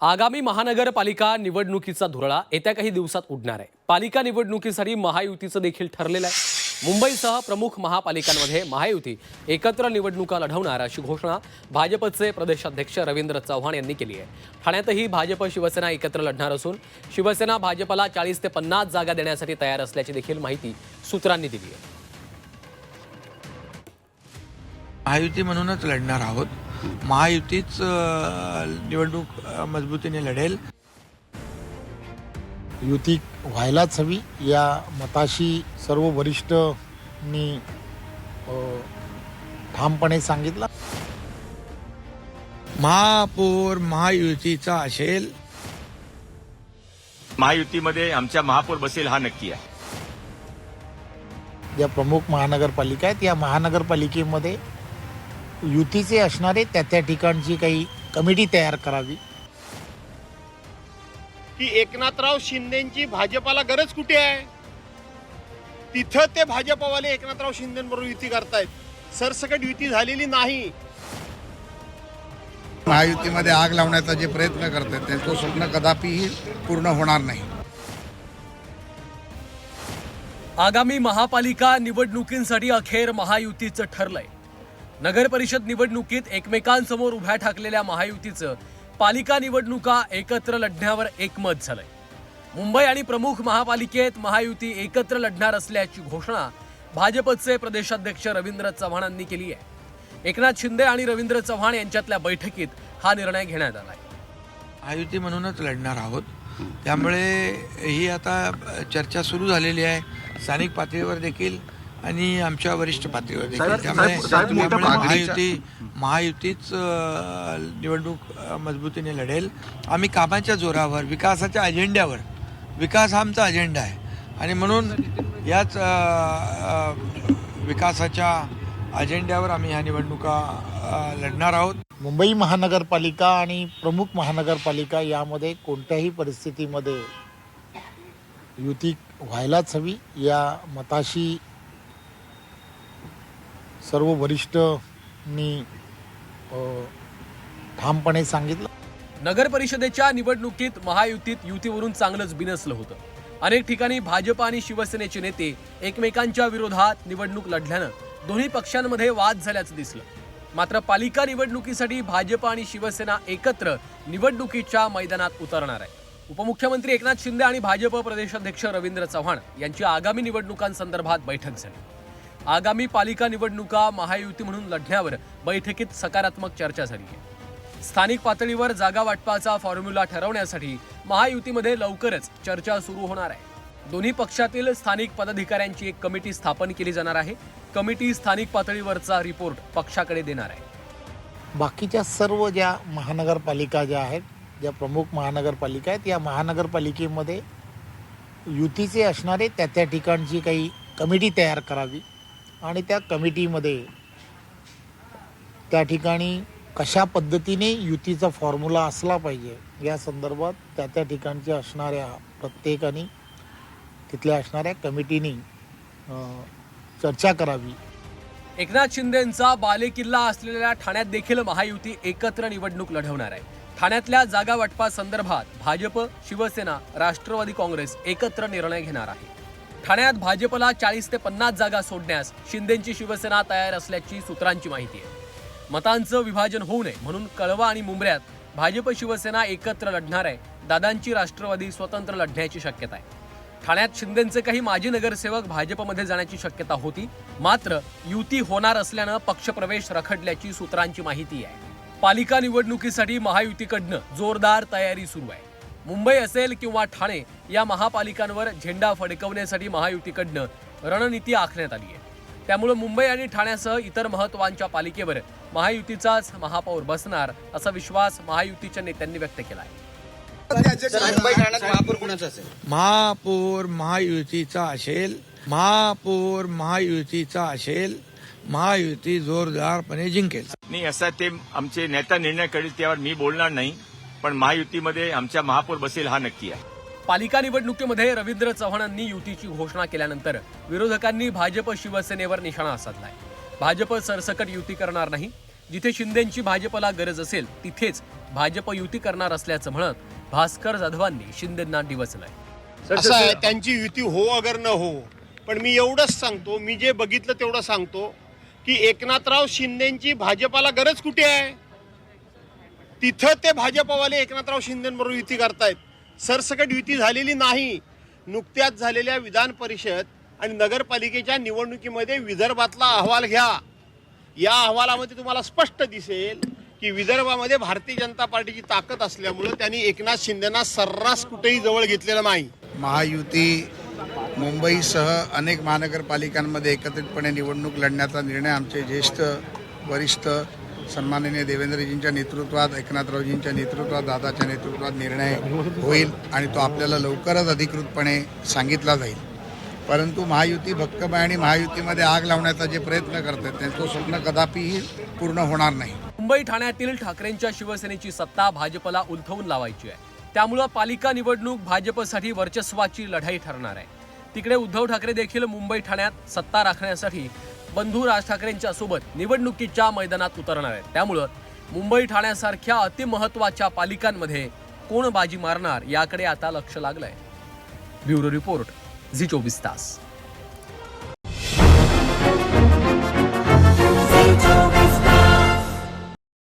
आगामी महानगरपालिका निवडणुकीचा धुरळा येत्या काही दिवसात उडणार आहे। पालिका निवडणुकीसाठी महायुतीचं देखील ठरलेलं आहे। मुंबईसह प्रमुख महापालिकांमध्ये महायुती एकत्र निवडणुका लढवणार अशी घोषणा भाजपचे प्रदेशाध्यक्ष रवींद्र चव्हाण यांनी केली आहे। ठाण्यातही भाजप शिवसेना एकत्र लढणार असून शिवसेना भाजपला 40 ते 50 जागा देण्यासाठी तयार असल्याची देखील माहिती सूत्रांनी दिली आहे। महायुती म्हणूनच लढणार आहोत। महायुतीच निवडणूक मजबूतीने लढेल। युती व्हायलाच हवी या मताशी सर्व वरिष्ठांनी ठामपणे सांगितलं। महापौर महायुतीचा असेल। महायुतीमध्ये आमच्या महापौर बसेल हा नक्की आहे। ज्या प्रमुख महानगरपालिका आहेत या महानगरपालिकेमध्ये युतीचे असणारे त्या ठिकाणची काही कमिटी तयार करावी। की एकनाथराव शिंदेची भाजपाला गरज कुठे आहे? तिथं ते भाजपवाले एकनाथराव शिंदेबरोबर युती करतायत। सरसकट युती झालेली नाही। महायुतीमध्ये आग लावण्याचा जे प्रयत्न करतात त्यांचं स्वप्न कदापिही पूर्ण होणार नाही। आगामी महापालिका निवडणुकींसाठी अखेर महायुतीचं ठरलंय। नगर परिषद निवडणुकीत एकमेकांसमोर उभ्या ठाकलेल्या महायुतीचं पालिका निवडणुका एकत्र लढण्यावर एकमत झालंय। मुंबई आणि प्रमुख महापालिकेत महायुती एकत्र लढणार असल्याची घोषणा भाजपचे प्रदेशाध्यक्ष रवींद्र चव्हाणांनी केली आहे। एकनाथ शिंदे आणि रवींद्र चव्हाण यांच्यातल्या बैठकीत हा निर्णय घेण्यात आलाय। महायुती म्हणूनच लढणार आहोत। त्यामुळे ही आता चर्चा सुरू झालेली आहे स्थानिक पातळीवर देखील आणि आमच्या वरिष्ठ पातळीवर देखील। त्यामुळे महायुतीच निवडणूक मजबूतीने लढेल। आम्ही कामाच्या जोरावर विकासाच्या अजेंड्यावर, विकास हा आमचा अजेंडा आहे आणि म्हणून याच विकासाच्या अजेंड्यावर आम्ही ह्या निवडणुका लढणार आहोत। मुंबई महानगरपालिका आणि प्रमुख महानगरपालिका यामध्ये कोणत्याही परिस्थितीमध्ये युती व्हायलाच हवी या मताशी सर्व वरिष्ठांनी ठामपणे सांगितलं। नगर परिषदेच्या निवडणुकीत महायुतीत युतीवरून चांगलंच बिनसलं होतं। अनेक ठिकाणी भाजप आणि शिवसेनेचे नेते एकमेकांच्या विरोधात निवडणूक लढल्यानं दोन्ही पक्षांमध्ये वाद झाल्याचं दिसलं। मात्र पालिका निवडणुकीसाठी भाजप आणि शिवसेना एकत्र निवडणुकीच्या मैदानात उतरणार आहे। उपमुख्यमंत्री एकनाथ शिंदे आणि भाजप प्रदेशाध्यक्ष रवींद्र चव्हाण यांची आगामी निवडणुकांसंदर्भात बैठक झाली। आगामी पालिका निवडणुका महायुती म्हणून लढण्यावर बैठकीत सकारात्मक चर्चा झाली आहे। स्थानिक पातळीवर जागा वाटपाचा फॉर्म्युला ठरवण्यासाठी महायुतीमध्ये लवकरच चर्चा सुरू होणार आहे। दोन्ही पक्षातील स्थानिक पदाधिकाऱ्यांची एक कमिटी स्थापन केली जाणार आहे। कमिटी स्थानिक पातळीवरचा रिपोर्ट पक्षाकडे देणार आहे। बाकीच्या सर्व ज्या महानगरपालिका ज्या आहेत, ज्या प्रमुख महानगरपालिका आहेत या महानगरपालिकेमध्ये युतीचे असणारे त्या ठिकाणची काही कमिटी तयार करावी आणि त्या कमिटीमध्ये त्या ठिकाणी कशा पद्धतीने युतीचा फॉर्म्युला असला पाहिजे या संदर्भात त्या ठिकाणच्या असणाऱ्या प्रत्येकाने तिथल्या असणाऱ्या कमिटीने चर्चा करावी। एकनाथ शिंदेंचा बालेकिल्ला असलेल्या ठाण्यात देखील महायुती एकत्र निवडणूक लढवणार आहे। ठाण्यातल्या जागा वाटपासंदर्भात भाजप, शिवसेना, राष्ट्रवादी काँग्रेस एकत्र निर्णय घेणार आहे। ठाण्यात भाजपला 40 ते 50 जागा सोडण्यास शिंदेंची शिवसेना तयार असल्याची सूत्रांची माहिती आहे। मतांचं विभाजन होऊ नये म्हणून कळवा आणि मुंबऱ्यात भाजप शिवसेना एकत्र लढणार आहे। दादांची राष्ट्रवादी स्वतंत्र लढण्याची शक्यता आहे। ठाण्यात शिंदेंचे काही माजी नगरसेवक भाजपमध्ये जाण्याची शक्यता होती, मात्र युती होणार असल्यानं पक्षप्रवेश रखडल्याची सूत्रांची माहिती आहे। पालिका निवडणुकीसाठी महायुतीकडनं जोरदार तयारी सुरू आहे। मुंबई असेल किंवा ठाणे या महापालिकांवर झेंडा फडकवण्यासाठी महायुतीकडनं रणनीती आखण्यात आली आहे। त्यामुळे मुंबई आणि ठाण्यासह इतर महत्त्वाच्या पालिकेवर महायुतीचाच महापौर बसणार असा विश्वास महायुतीच्या नेत्यांनी व्यक्त केला आहे। महापौर महायुतीचा असेल। महापौर महायुतीचा असेल। महायुती जोरदारपणे जिंकेल। नाही असा ते आमचे नेता निर्णय करील, त्यावर मी बोलणार नाही, पण महायुतीमध्ये आमच्या महापौर बसेल हा नक्की आहे। पालिका निवडणुकीमध्ये रवींद्र चव्हाणांनी युतीची घोषणा केल्यानंतर विरोधकांनी भाजप शिवसेनेवर निशाणा साधलाय। भाजप सरसकट युती करणार नाही, जिथे शिंदेंची भाजपला गरज असेल तिथेच भाजप युती करणार असल्याचं म्हणत भास्कर जाधवांनी शिंदेंना डिवचलंय. असं आहे, त्यांची युती हो अगर न हो, पण मी एवढंच सांगतो, मी जे बघितलं तेवढं सांगतो की एकनाथराव शिंदेंची भाजपाला गरज कुठे आहे, तिथं ते भाजपवाले एकनाथराव शिंदेबरोबर युती करतायत. सरसकट युती झालेली नाही. नुकत्याच झालेल्या विधान परिषद आणि नगरपालिकेच्या निवडणुकीमध्ये विदर्भातला अहवाल घ्या. या अहवालामध्ये तुम्हाला स्पष्ट दिसेल की विदर्भामध्ये भारतीय जनता पार्टीची ताकद असल्यामुळे त्यांनी एकनाथ शिंदेना सर्रास कुठेही जवळ घेतलेलं नाही. महायुती मुंबईसह अनेक महानगरपालिकांमध्ये एकत्रितपणे निवडणूक लढण्याचा निर्णय आमचे ज्येष्ठ वरिष्ठ सन्माननीय देवेंद्रजींच्या नेतृत्वात, एकनाथरावजींच्या नेतृत्वात, दादाच्या नेतृत्वात निर्णय होईल आणि तो आपल्याला लवकरच अधिकृतपणे सांगितला जाईल. परंतु महायुती भक्कम आहे आणि महायुतीमध्ये आग लावण्याचा जे प्रयत्न करतात त्यांचं स्वप्न कदापिही पूर्ण होणार नाही. मुंबई ठाण्यातील ठाकरेंच्या शिवसेनेची सत्ता भाजपला उलथवून लावायची आहे. त्यामुळं पालिका निवडणूक भाजपसाठी वर्चस्वाची लढाई ठरणार आहे. तिकडे उद्धव ठाकरे देखील मुंबई ठाण्यात सत्ता राखण्यासाठी बंधू राज ठाकरेंच्या सोबत निवडणुकीच्या मैदानात उतरणार आहेत. त्यामुळं मुंबई ठाण्यासारख्या अतिमहत्वाच्या पालिकांमध्ये कोण बाजी मारणार याकडे आता लक्ष लागलंय. ब्युरो रिपोर्ट, झी 24 तास.